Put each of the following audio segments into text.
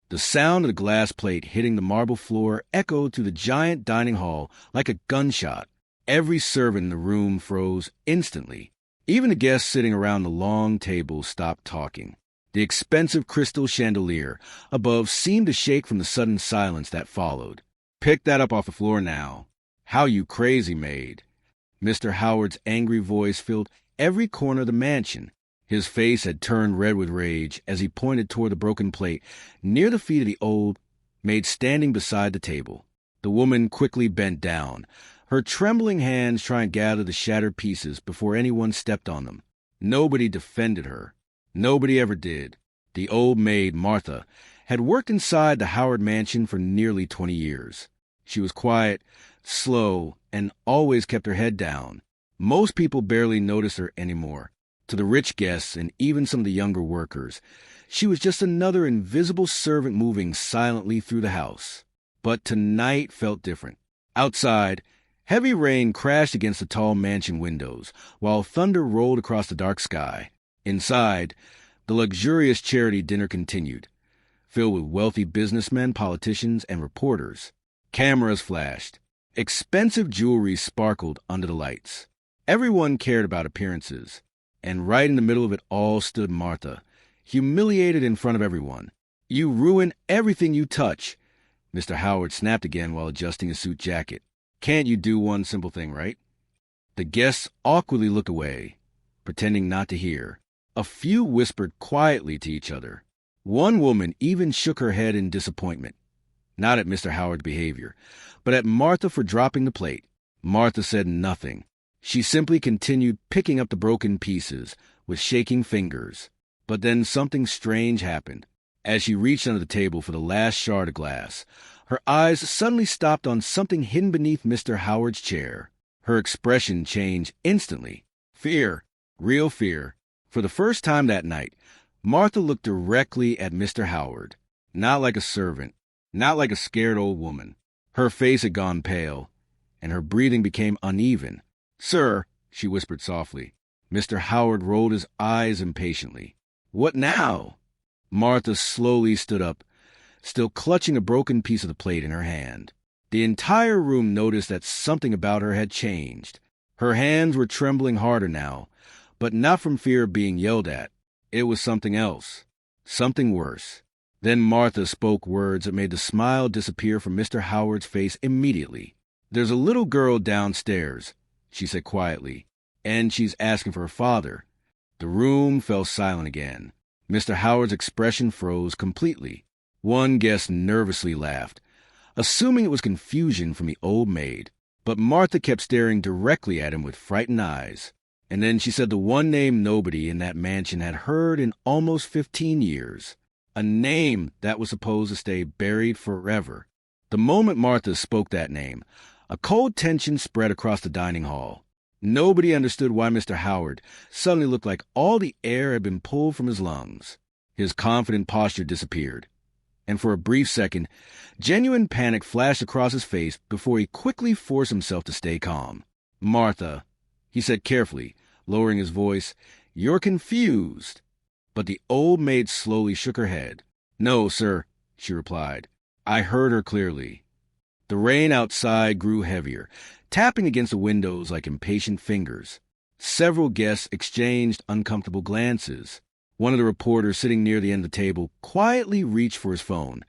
The sound of the glass plate hitting the marble floor echoed through the giant dining hall like a gunshot. Every servant in the room froze instantly. Even the guests sitting around the long table stopped talking. The expensive crystal chandelier above seemed to shake from the sudden silence that followed. "Pick that up off the floor now. How you crazy, Maid." Mr. Howard's angry voice filled every corner of the mansion. His face had turned red with rage as he pointed toward the broken plate near the feet of the old maid standing beside the table. The woman quickly bent down, her trembling hands trying to gather the shattered pieces before anyone stepped on them. Nobody defended her. Nobody ever did. The old maid, Martha, had worked inside the Howard mansion for nearly 20 years. She was quiet, slow, and always kept her head down. Most people barely noticed her anymore. To the rich guests and even some of the younger workers, she was just another invisible servant moving silently through the house. But tonight felt different. Outside, heavy rain crashed against the tall mansion windows, while thunder rolled across the dark sky. Inside, the luxurious charity dinner continued, filled with wealthy businessmen, politicians, and reporters. Cameras flashed. Expensive jewelry sparkled under the lights. Everyone cared about appearances. And right in the middle of it all stood Martha, humiliated in front of everyone. "You ruin everything you touch." Mr. Howard snapped again while adjusting his suit jacket. "Can't you do one simple thing, right?" The guests awkwardly looked away, pretending not to hear. A few whispered quietly to each other. One woman even shook her head in disappointment, not at Mr. Howard's behavior, but at Martha for dropping the plate. Martha said nothing. She simply continued picking up the broken pieces with shaking fingers. But then something strange happened. As she reached under the table for the last shard of glass, her eyes suddenly stopped on something hidden beneath Mr. Howard's chair. Her expression changed instantly. Fear. Real fear. For the first time that night, Martha looked directly at Mr. Howard. Not like a servant. Not like a scared old woman. Her face had gone pale, and her breathing became uneven. "Sir," she whispered softly. Mr. Howard rolled his eyes impatiently. "What now?" Martha slowly stood up, still clutching a broken piece of the plate in her hand. The entire room noticed that something about her had changed. Her hands were trembling harder now, but not from fear of being yelled at. It was something else, something worse. Then Martha spoke words that made the smile disappear from Mr. Howard's face immediately. "There's a little girl downstairs," she said quietly, "and she's asking for her father." The room fell silent again. Mr. Howard's expression froze completely. One guest nervously laughed, assuming it was confusion from the old maid. But Martha kept staring directly at him with frightened eyes. And then she said the one name nobody in that mansion had heard in almost 15 years. A name that was supposed to stay buried forever. The moment Martha spoke that name, a cold tension spread across the dining hall. Nobody understood why Mr. Howard suddenly looked like all the air had been pulled from his lungs. His confident posture disappeared, and for a brief second, genuine panic flashed across his face before he quickly forced himself to stay calm. "Martha," he said carefully, lowering his voice, "you're confused." But the old maid slowly shook her head. "No, sir," she replied. "I heard her clearly." The rain outside grew heavier, tapping against the windows like impatient fingers. Several guests exchanged uncomfortable glances. One of the reporters sitting near the end of the table quietly reached for his phone,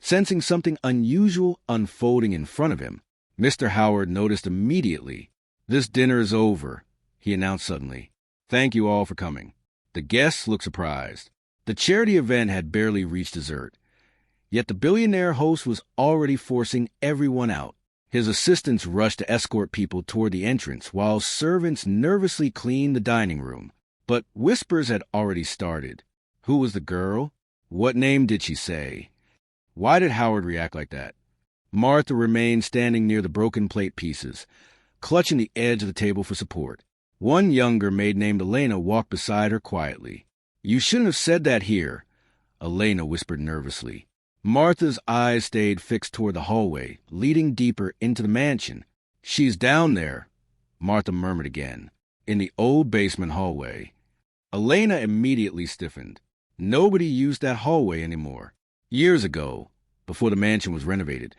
sensing something unusual unfolding in front of him. Mr. Howard noticed immediately. "This dinner is over," he announced suddenly. "Thank you all for coming." The guests looked surprised. The charity event had barely reached dessert. Yet the billionaire host was already forcing everyone out. His assistants rushed to escort people toward the entrance, while servants nervously cleaned the dining room. But whispers had already started. Who was the girl? What name did she say? Why did Howard react like that? Martha remained standing near the broken plate pieces, clutching the edge of the table for support. One younger maid named Elena walked beside her quietly. "You shouldn't have said that here," Elena whispered nervously. Martha's eyes stayed fixed toward the hallway, leading deeper into the mansion. "She's down there," Martha murmured again, "in the old basement hallway." Elena immediately stiffened. Nobody used that hallway anymore. Years ago, before the mansion was renovated,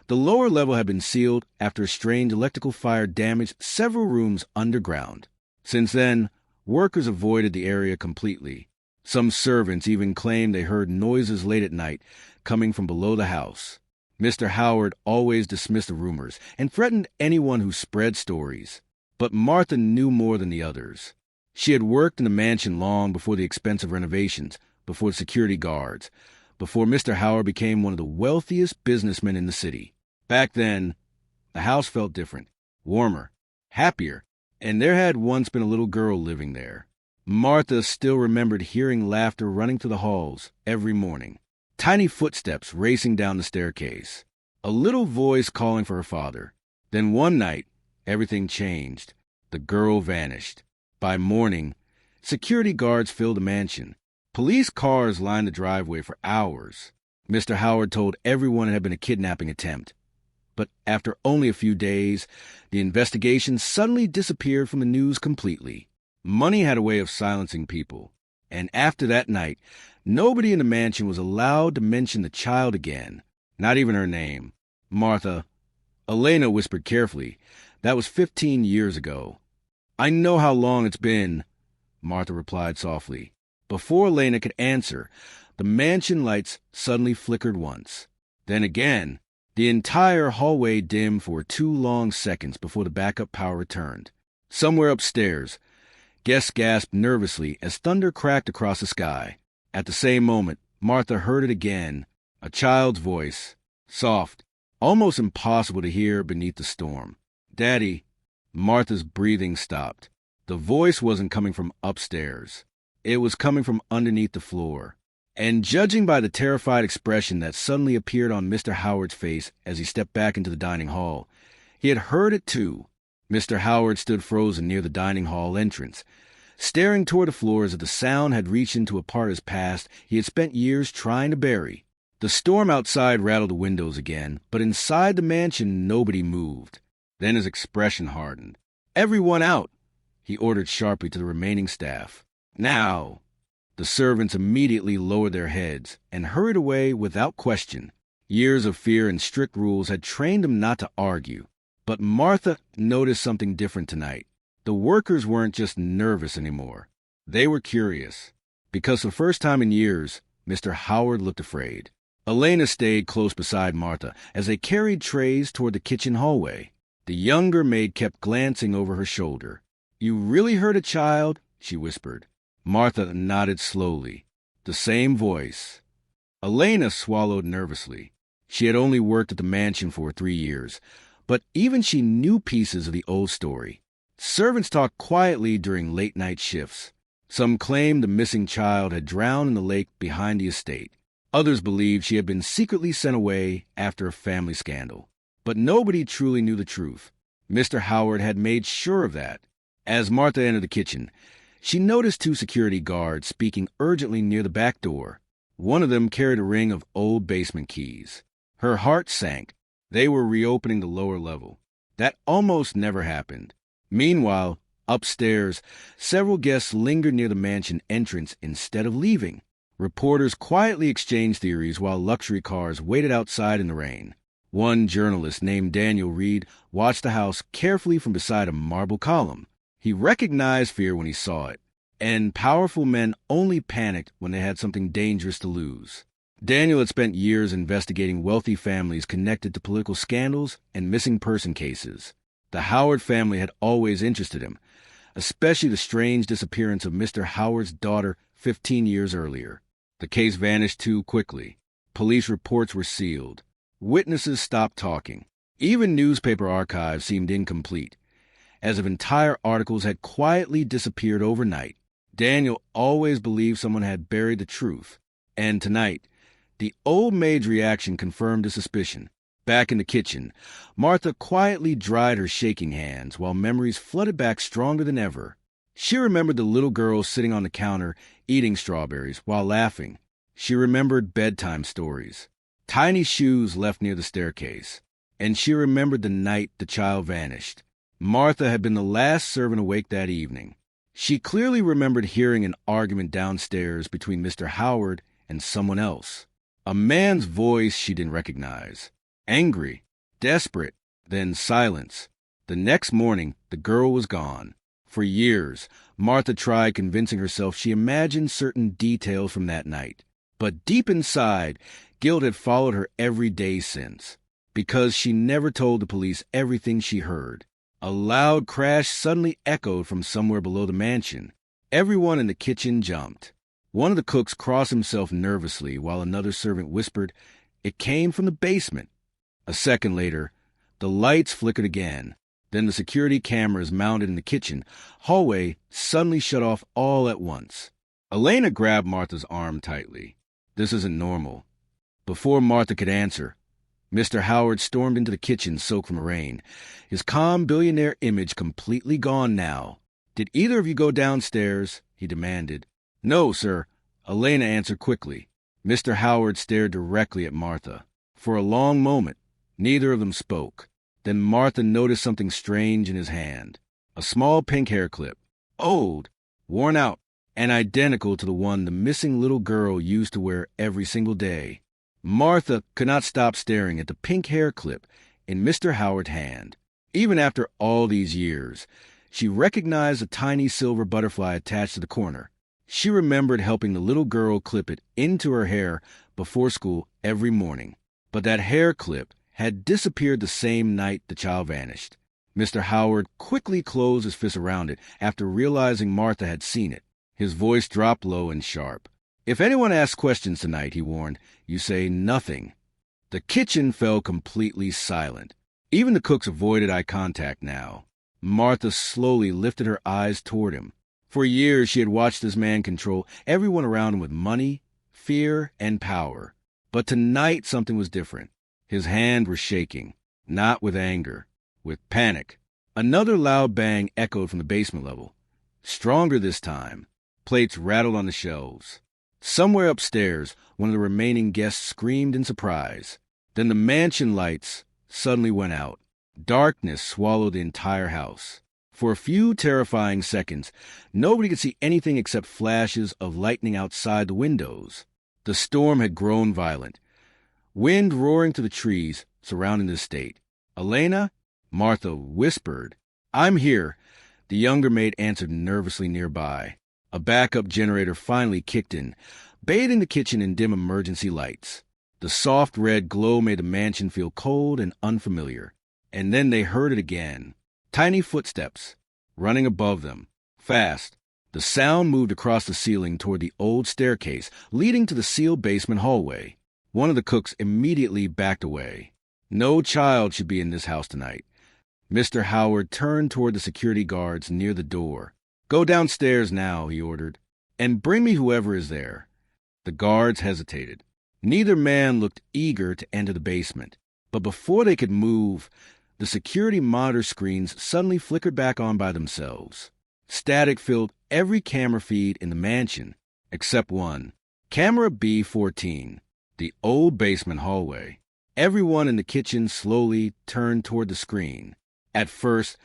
the lower level had been sealed after a strange electrical fire damaged several rooms underground. Since then, workers avoided the area completely. Some servants even claimed they heard noises late at night coming from below the house. Mr. Howard always dismissed the rumors and threatened anyone who spread stories. But Martha knew more than the others. She had worked in the mansion long before the expensive renovations, before security guards, before Mr. Howard became one of the wealthiest businessmen in the city. Back then, the house felt different, warmer, happier, and there had once been a little girl living there. Martha still remembered hearing laughter running through the halls every morning, tiny footsteps racing down the staircase, a little voice calling for her father. Then one night, everything changed. The girl vanished. By morning, security guards filled the mansion. Police cars lined the driveway for hours. Mr. Howard told everyone it had been a kidnapping attempt. But after only a few days, the investigation suddenly disappeared from the news completely. Money had a way of silencing people, and after that night, nobody in the mansion was allowed to mention the child again, not even her name. Martha, Elena whispered carefully, that was 15 years ago. I know how long it's been, Martha replied softly. Before Elena could answer, the mansion lights suddenly flickered once. Then again, the entire hallway dimmed for 2 long seconds before the backup power returned. Somewhere upstairs, guests gasped nervously as thunder cracked across the sky. At the same moment, Martha heard it again, a child's voice, soft, almost impossible to hear beneath the storm. Daddy. Martha's breathing stopped. The voice wasn't coming from upstairs. It was coming from underneath the floor. And judging by the terrified expression that suddenly appeared on Mr. Howard's face as he stepped back into the dining hall, he had heard it too. Mr. Howard stood frozen near the dining hall entrance, staring toward the floor as if the sound had reached into a part of his past he had spent years trying to bury. The storm outside rattled the windows again, but inside the mansion nobody moved. Then his expression hardened. Everyone out, he ordered sharply to the remaining staff. Now! The servants immediately lowered their heads and hurried away without question. Years of fear and strict rules had trained them not to argue. But Martha noticed something different tonight. The workers weren't just nervous anymore. They were curious. Because for the first time in years, Mr. Howard looked afraid. Elena stayed close beside Martha as they carried trays toward the kitchen hallway. The younger maid kept glancing over her shoulder. You really hurt a child? She whispered. Martha nodded slowly. The same voice. Elena swallowed nervously. She had only worked at the mansion for 3 years, but even she knew pieces of the old story. Servants talked quietly during late-night shifts. Some claimed the missing child had drowned in the lake behind the estate. Others believed she had been secretly sent away after a family scandal. But nobody truly knew the truth. Mr. Howard had made sure of that. As Martha entered the kitchen, she noticed 2 security guards speaking urgently near the back door. One of them carried a ring of old basement keys. Her heart sank. They were reopening the lower level. That almost never happened. Meanwhile, upstairs, several guests lingered near the mansion entrance instead of leaving. Reporters quietly exchanged theories while luxury cars waited outside in the rain. One journalist named Daniel Reed watched the house carefully from beside a marble column. He recognized fear when he saw it, and powerful men only panicked when they had something dangerous to lose. Daniel had spent years investigating wealthy families connected to political scandals and missing person cases. The Howard family had always interested him, especially the strange disappearance of Mr. Howard's daughter 15 years earlier. The case vanished too quickly. Police reports were sealed. Witnesses stopped talking. Even newspaper archives seemed incomplete, as if entire articles had quietly disappeared overnight. Daniel always believed someone had buried the truth, and tonight, the old maid's reaction confirmed his suspicion. Back in the kitchen, Martha quietly dried her shaking hands while memories flooded back stronger than ever. She remembered the little girl sitting on the counter eating strawberries while laughing. She remembered bedtime stories, tiny shoes left near the staircase, and she remembered the night the child vanished. Martha had been the last servant awake that evening. She clearly remembered hearing an argument downstairs between Mr. Howard and someone else. A man's voice she didn't recognize. Angry, desperate, then silence. The next morning, the girl was gone. For years, Martha tried convincing herself she imagined certain details from that night. But deep inside, guilt had followed her every day since, because she never told the police everything she heard. A loud crash suddenly echoed from somewhere below the mansion. Everyone in the kitchen jumped. One of the cooks crossed himself nervously while another servant whispered, "It came from the basement." A second later, the lights flickered again. Then the security cameras mounted in the kitchen hallway suddenly shut off all at once. Elena grabbed Martha's arm tightly. "This isn't normal." Before Martha could answer, Mr. Howard stormed into the kitchen soaked from rain, his calm billionaire image completely gone now. "Did either of you go downstairs?" he demanded. "No, sir," Elena answered quickly. Mr. Howard stared directly at Martha. For a long moment, neither of them spoke. Then Martha noticed something strange in his hand. A small pink hair clip. Old, worn out, and identical to the one the missing little girl used to wear every single day. Martha could not stop staring at the pink hair clip in Mr. Howard's hand. Even after all these years, she recognized a tiny silver butterfly attached to the corner. She remembered helping the little girl clip it into her hair before school every morning. But that hair clip had disappeared the same night the child vanished. Mr. Howard quickly closed his fist around it after realizing Martha had seen it. His voice dropped low and sharp. "If anyone asks questions tonight," he warned, "you say nothing." The kitchen fell completely silent. Even the cooks avoided eye contact now. Martha slowly lifted her eyes toward him. For years she had watched this man control everyone around him with money, fear, and power. But tonight something was different. His hand was shaking, not with anger, with panic. Another loud bang echoed from the basement level. Stronger this time. Plates rattled on the shelves. Somewhere upstairs, one of the remaining guests screamed in surprise. Then the mansion lights suddenly went out. Darkness swallowed the entire house. For a few terrifying seconds, nobody could see anything except flashes of lightning outside the windows. The storm had grown violent, wind roaring through the trees surrounding the estate. "Elena?" Martha whispered. "I'm here," the younger maid answered nervously nearby. A backup generator finally kicked in, bathing the kitchen in dim emergency lights. The soft red glow made the mansion feel cold and unfamiliar. And then they heard it again. Tiny footsteps, running above them. Fast. The sound moved across the ceiling toward the old staircase leading to the sealed basement hallway. One of the cooks immediately backed away. No child should be in this house tonight. Mr. Howard turned toward the security guards near the door. "Go downstairs now," he ordered, "and bring me whoever is there." The guards hesitated. Neither man looked eager to enter the basement. But before they could move, the security monitor screens suddenly flickered back on by themselves. Static filled every camera feed in the mansion, except one. Camera B14, the old basement hallway. Everyone in the kitchen slowly turned toward the screen. At first,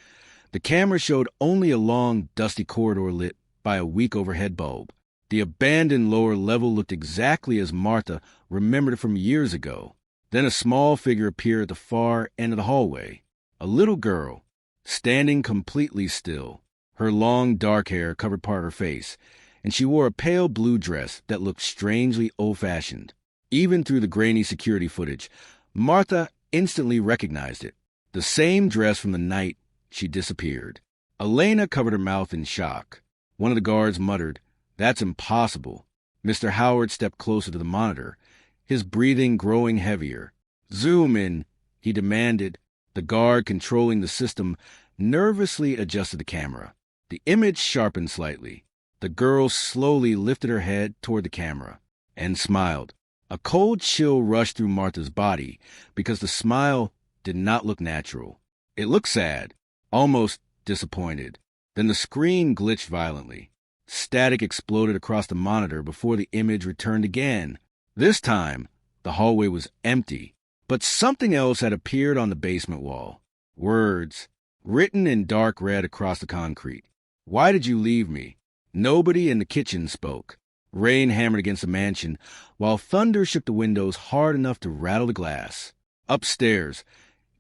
the camera showed only a long, dusty corridor lit by a weak overhead bulb. The abandoned lower level looked exactly as Martha remembered it from years ago. Then a small figure appeared at the far end of the hallway. A little girl, standing completely still. Her long, dark hair covered part of her face, and she wore a pale blue dress that looked strangely old-fashioned. Even through the grainy security footage, Martha instantly recognized it. The same dress from the night she disappeared. Elena covered her mouth in shock. One of the guards muttered, "That's impossible." Mr. Howard stepped closer to the monitor, his breathing growing heavier. "Zoom in," he demanded. The guard controlling the system nervously adjusted the camera. The image sharpened slightly. The girl slowly lifted her head toward the camera and smiled. A cold chill rushed through Martha's body because the smile did not look natural. It looked sad, almost disappointed. Then the screen glitched violently. Static exploded across the monitor before the image returned again. This time, the hallway was empty, but something else had appeared on the basement wall. Words, written in dark red across the concrete. "Why did you leave me?" Nobody in the kitchen spoke. Rain hammered against the mansion, while thunder shook the windows hard enough to rattle the glass. Upstairs,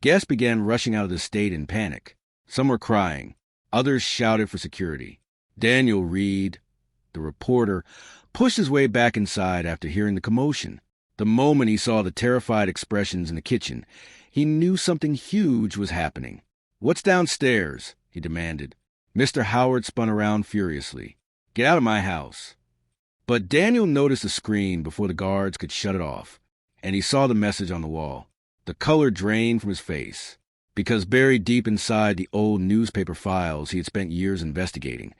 guests began rushing out of the estate in panic. Some were crying. Others shouted for security. Daniel Reed, the reporter, pushed his way back inside after hearing the commotion. The moment he saw the terrified expressions in the kitchen, he knew something huge was happening. "What's downstairs?" he demanded. Mr. Howard spun around furiously. "Get out of my house." But Daniel noticed the screen before the guards could shut it off, and he saw the message on the wall. The color drained from his face, because buried deep inside the old newspaper files he had spent years investigating,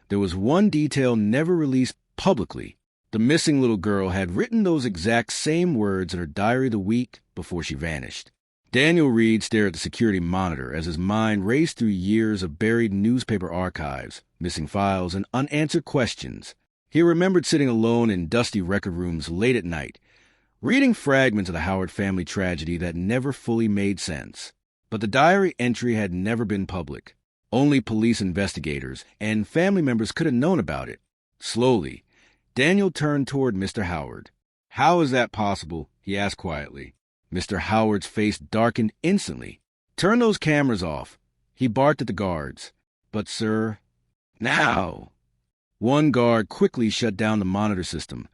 there was one detail never released publicly. The missing little girl had written those exact same words in her diary the week before she vanished. Daniel Reed stared at the security monitor as his mind raced through years of buried newspaper archives, missing files, and unanswered questions. He remembered sitting alone in dusty record rooms late at night, reading fragments of the Howard family tragedy that never fully made sense. But the diary entry had never been public. Only police investigators and family members could have known about it. Slowly, Daniel turned toward Mr. Howard. "How is that possible?" he asked quietly. Mr. Howard's face darkened instantly. "Turn those cameras off," he barked at the guards. "But, sir—" "Now!" One guard quickly shut down the monitor system,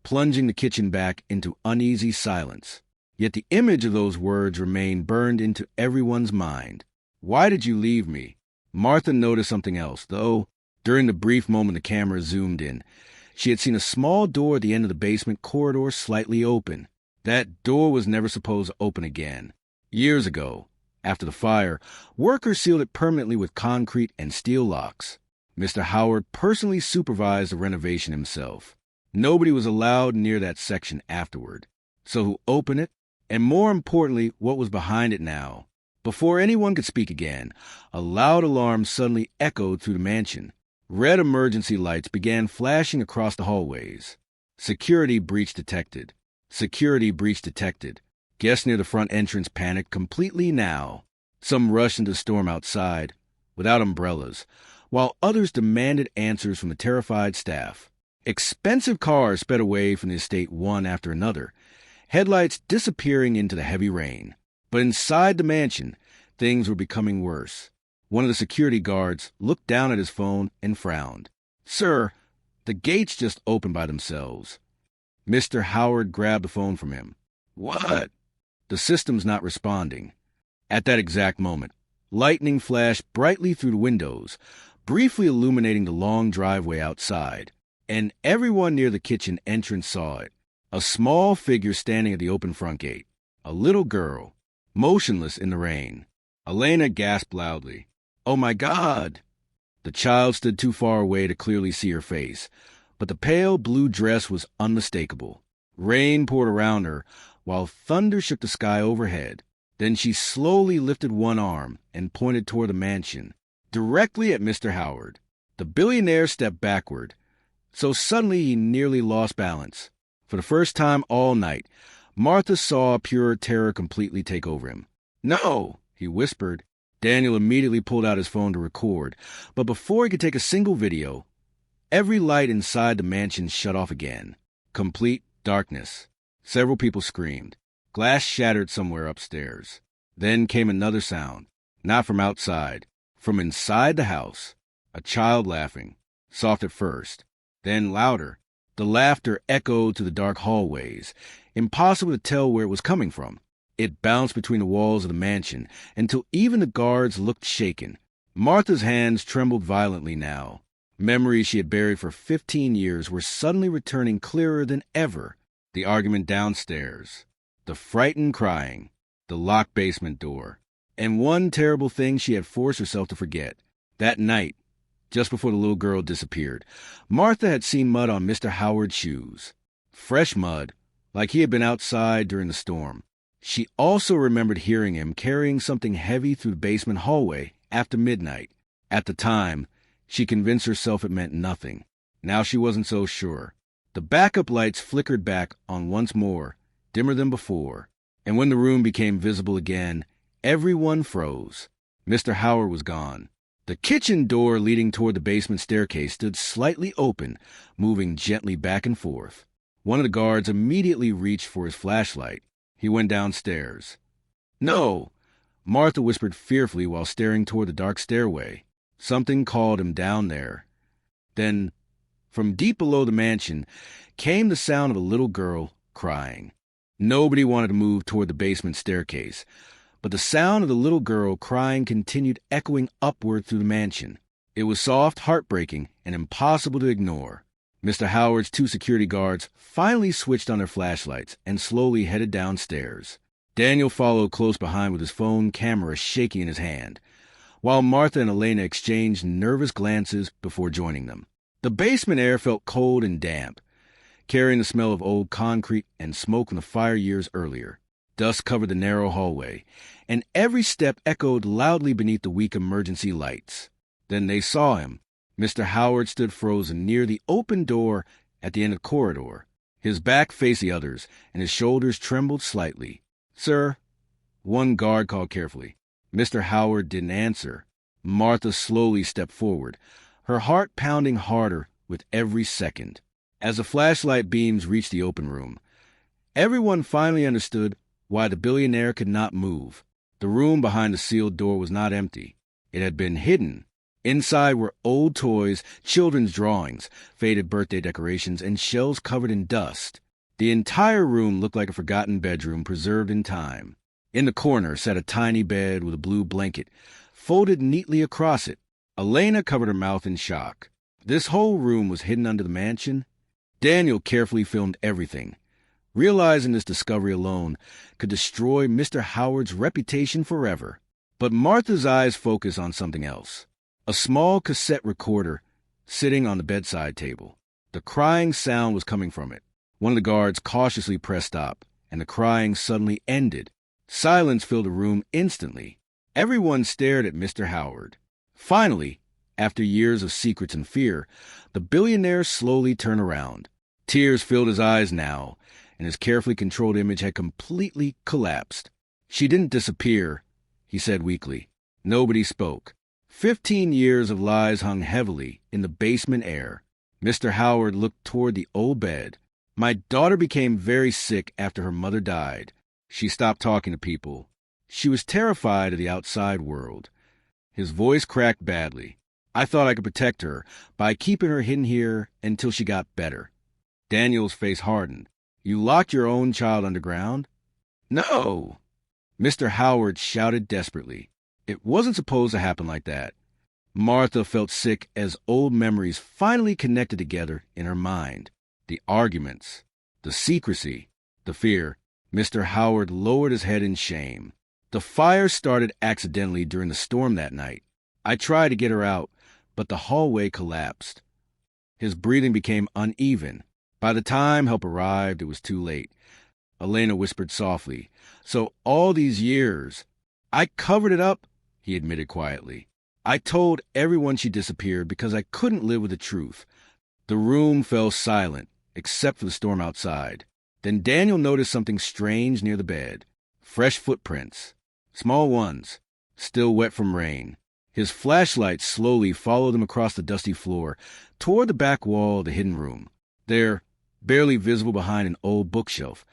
plunging the kitchen back into uneasy silence. Yet the image of those words remained burned into everyone's mind. "Why did you leave me?" Martha noticed something else, though. During the brief moment the camera zoomed in, she had seen a small door at the end of the basement corridor slightly open. That door was never supposed to open again. Years ago, after the fire, workers sealed it permanently with concrete and steel locks. Mr. Howard personally supervised the renovation himself. Nobody was allowed near that section afterward. So who opened it? And more importantly, what was behind it now? Before anyone could speak again, a loud alarm suddenly echoed through the mansion. Red emergency lights began flashing across the hallways. Security breach detected. Security breach detected. Guests near the front entrance panicked completely now. Some rushed into the storm outside, without umbrellas, while others demanded answers from the terrified staff. Expensive cars sped away from the estate one after another, headlights disappearing into the heavy rain. But inside the mansion, things were becoming worse. One of the security guards looked down at his phone and frowned. "Sir, the gates just opened by themselves." Mr. Howard grabbed the phone from him. "What?" "The system's not responding." At that exact moment, lightning flashed brightly through the windows, briefly illuminating the long driveway outside, and everyone near the kitchen entrance saw it. A small figure standing at the open front gate. A little girl, motionless in the rain. Elena gasped loudly. "Oh my God!" The child stood too far away to clearly see her face, but the pale blue dress was unmistakable. Rain poured around her, while thunder shook the sky overhead. Then she slowly lifted one arm and pointed toward the mansion, directly at Mr. Howard. The billionaire stepped backward, so suddenly he nearly lost balance. For the first time all night, Martha saw pure terror completely take over him. "No!" he whispered. Daniel immediately pulled out his phone to record, but before he could take a single video, every light inside the mansion shut off again. Complete darkness. Several people screamed. Glass shattered somewhere upstairs. Then came another sound, not from outside, from inside the house. A child laughing, soft at first, then louder. The laughter echoed to the dark hallways, impossible to tell where it was coming from. It bounced between the walls of the mansion until even the guards looked shaken. Martha's hands trembled violently now. Memories she had buried for 15 years were suddenly returning clearer than ever. The argument downstairs, the frightened crying, the locked basement door, and one terrible thing she had forced herself to forget. That night, just before the little girl disappeared, Martha had seen mud on Mr. Howard's shoes. Fresh mud, like he had been outside during the storm. She also remembered hearing him carrying something heavy through the basement hallway after midnight. At the time, she convinced herself it meant nothing. Now she wasn't so sure. The backup lights flickered back on once more, dimmer than before, and when the room became visible again, everyone froze. Mr. Howard was gone. The kitchen door leading toward the basement staircase stood slightly open, moving gently back and forth. One of the guards immediately reached for his flashlight. He went downstairs. "No!" Martha whispered fearfully while staring toward the dark stairway. Something called him down there. Then, from deep below the mansion, came the sound of a little girl crying. Nobody wanted to move toward the basement staircase, but the sound of the little girl crying continued echoing upward through the mansion. It was soft, heartbreaking, and impossible to ignore. Mr. Howard's two security guards finally switched on their flashlights and slowly headed downstairs. Daniel followed close behind with his phone camera shaking in his hand, while Martha and Elena exchanged nervous glances before joining them. The basement air felt cold and damp, carrying the smell of old concrete and smoke from the fire years earlier. Dust covered the narrow hallway, and every step echoed loudly beneath the weak emergency lights. Then they saw him. Mr. Howard stood frozen near the open door at the end of the corridor. His back faced the others, and his shoulders trembled slightly. "Sir?" One guard called carefully. Mr. Howard didn't answer. Martha slowly stepped forward, her heart pounding harder with every second. As the flashlight beams reached the open room, everyone finally understood why the billionaire could not move. The room behind the sealed door was not empty. It had been hidden. Inside were old toys, children's drawings, faded birthday decorations, and shelves covered in dust. The entire room looked like a forgotten bedroom preserved in time. In the corner sat a tiny bed with a blue blanket folded neatly across it. Elena covered her mouth in shock. This whole room was hidden under the mansion. Daniel carefully filmed everything, realizing this discovery alone could destroy Mr. Howard's reputation forever. But Martha's eyes focused on something else. A small cassette recorder sitting on the bedside table. The crying sound was coming from it. One of the guards cautiously pressed stop, and the crying suddenly ended. Silence filled the room instantly. Everyone stared at Mr. Howard. Finally, after years of secrets and fear, the billionaire slowly turned around. Tears filled his eyes now, and his carefully controlled image had completely collapsed. "She didn't disappear," he said weakly. Nobody spoke. 15 years of lies hung heavily in the basement air. Mr. Howard looked toward the old bed. "My daughter became very sick after her mother died. She stopped talking to people. She was terrified of the outside world." His voice cracked badly. "I thought I could protect her by keeping her hidden here until she got better." Daniel's face hardened. "You locked your own child underground?" "No!" Mr. Howard shouted desperately. It wasn't supposed to happen like that. Martha felt sick as old memories finally connected together in her mind. The arguments, the secrecy, the fear. Mr. Howard lowered his head in shame. "The fire started accidentally during the storm that night. I tried to get her out, but the hallway collapsed." His breathing became uneven. By the time help arrived, it was too late. Elena whispered softly. "So all these years, I covered it up," he admitted quietly. "I told everyone she disappeared because I couldn't live with the truth." The room fell silent, except for the storm outside. Then Daniel noticed something strange near the bed. Fresh footprints. Small ones, still wet from rain. His flashlight slowly followed them across the dusty floor, toward the back wall of the hidden room. There, barely visible behind an old bookshelf,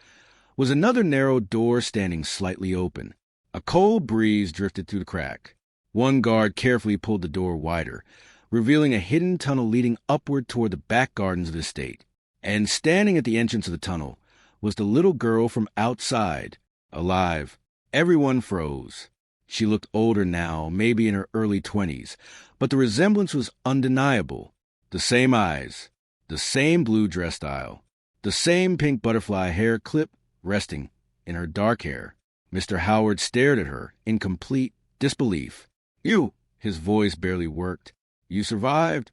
was another narrow door standing slightly open. A cold breeze drifted through the crack. One guard carefully pulled the door wider, revealing a hidden tunnel leading upward toward the back gardens of the estate. And standing at the entrance of the tunnel was the little girl from outside, alive. Everyone froze. She looked older now, maybe in her early 20s, but the resemblance was undeniable. The same eyes, the same blue dress style, the same pink butterfly hair clip resting in her dark hair. Mr. Howard stared at her in complete disbelief. "You!" His voice barely worked. "You survived?"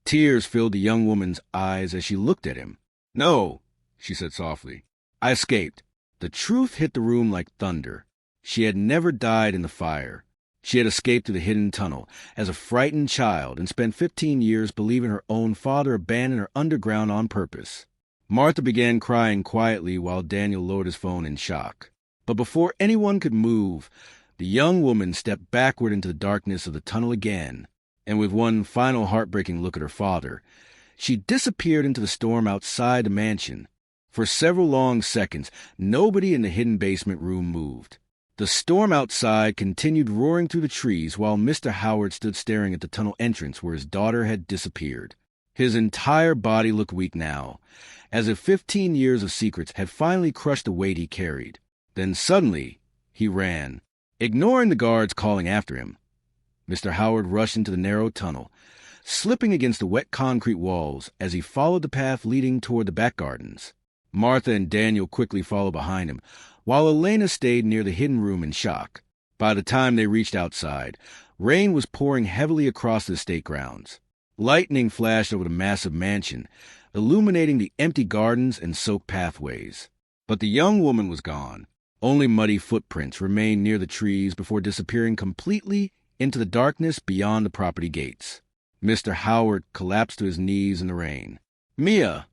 Tears filled the young woman's eyes as she looked at him. "No," she said softly. "I escaped." The truth hit the room like thunder. She had never died in the fire. She had escaped to the hidden tunnel as a frightened child and spent 15 years believing her own father abandoned her underground on purpose. Martha began crying quietly while Daniel lowered his phone in shock. But before anyone could move, the young woman stepped backward into the darkness of the tunnel again. And with one final heartbreaking look at her father, she disappeared into the storm outside the mansion. For several long seconds, nobody in the hidden basement room moved. The storm outside continued roaring through the trees while Mr. Howard stood staring at the tunnel entrance where his daughter had disappeared. His entire body looked weak now, as if 15 years of secrets had finally crushed the weight he carried. Then suddenly, he ran, ignoring the guards calling after him. Mr. Howard rushed into the narrow tunnel, slipping against the wet concrete walls as he followed the path leading toward the back gardens. Martha and Daniel quickly followed behind him, while Elena stayed near the hidden room in shock. By the time they reached outside, rain was pouring heavily across the estate grounds. Lightning flashed over the massive mansion, illuminating the empty gardens and soaked pathways. But the young woman was gone. Only muddy footprints remained near the trees before disappearing completely into the darkness beyond the property gates. Mr. Howard collapsed to his knees in the rain. "Mia!"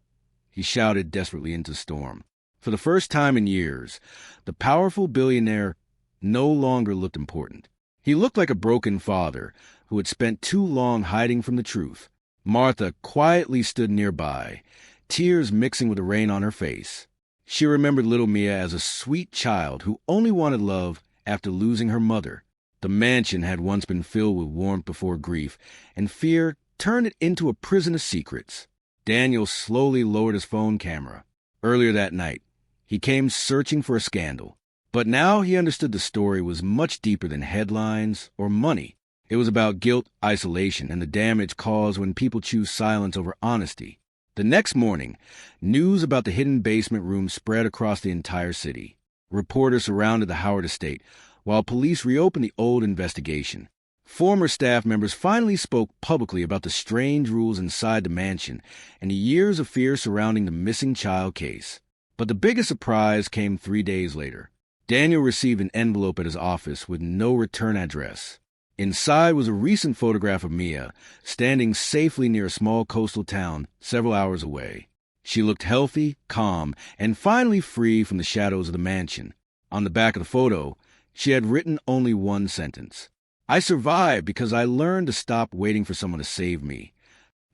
he shouted desperately into the storm. For the first time in years, the powerful billionaire no longer looked important. He looked like a broken father who had spent too long hiding from the truth. Martha quietly stood nearby, tears mixing with the rain on her face. She remembered little Mia as a sweet child who only wanted love after losing her mother. The mansion had once been filled with warmth before grief, and fear turned it into a prison of secrets. Daniel slowly lowered his phone camera. Earlier that night, he came searching for a scandal. But now he understood the story was much deeper than headlines or money. It was about guilt, isolation, and the damage caused when people choose silence over honesty. The next morning, news about the hidden basement room spread across the entire city. Reporters surrounded the Howard estate, while police reopened the old investigation. Former staff members finally spoke publicly about the strange rules inside the mansion and the years of fear surrounding the missing child case. But the biggest surprise came 3 days later. Daniel received an envelope at his office with no return address. Inside was a recent photograph of Mia, standing safely near a small coastal town several hours away. She looked healthy, calm, and finally free from the shadows of the mansion. On the back of the photo, she had written only one sentence: "I survived because I learned to stop waiting for someone to save me."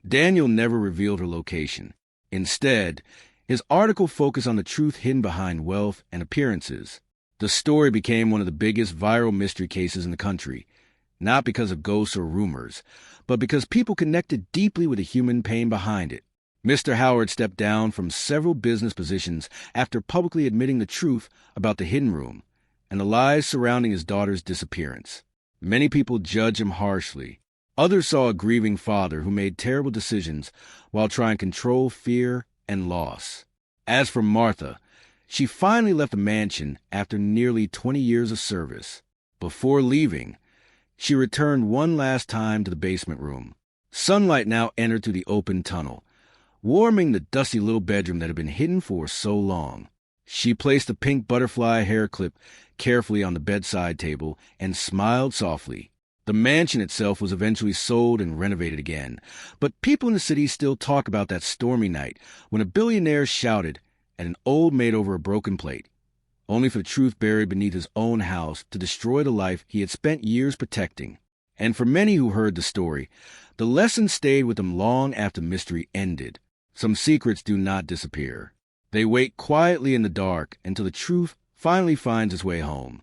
Daniel never revealed her location. Instead, his article focused on the truth hidden behind wealth and appearances. The story became one of the biggest viral mystery cases in the country, not because of ghosts or rumors, but because people connected deeply with the human pain behind it. Mr. Howard stepped down from several business positions after publicly admitting the truth about the hidden room and the lies surrounding his daughter's disappearance. Many people judged him harshly. Others saw a grieving father who made terrible decisions while trying to control fear and loss. As for Martha, she finally left the mansion after nearly 20 years of service. Before leaving, she returned one last time to the basement room. Sunlight now entered through the open tunnel, warming the dusty little bedroom that had been hidden for so long. She placed the pink butterfly hair clip carefully on the bedside table and smiled softly. The mansion itself was eventually sold and renovated again, but people in the city still talk about that stormy night when a billionaire shouted at an old maid over a broken plate, only for the truth buried beneath his own house to destroy the life he had spent years protecting. And for many who heard the story, the lesson stayed with them long after the mystery ended. Some secrets do not disappear. They wait quietly in the dark until the truth finally finds its way home.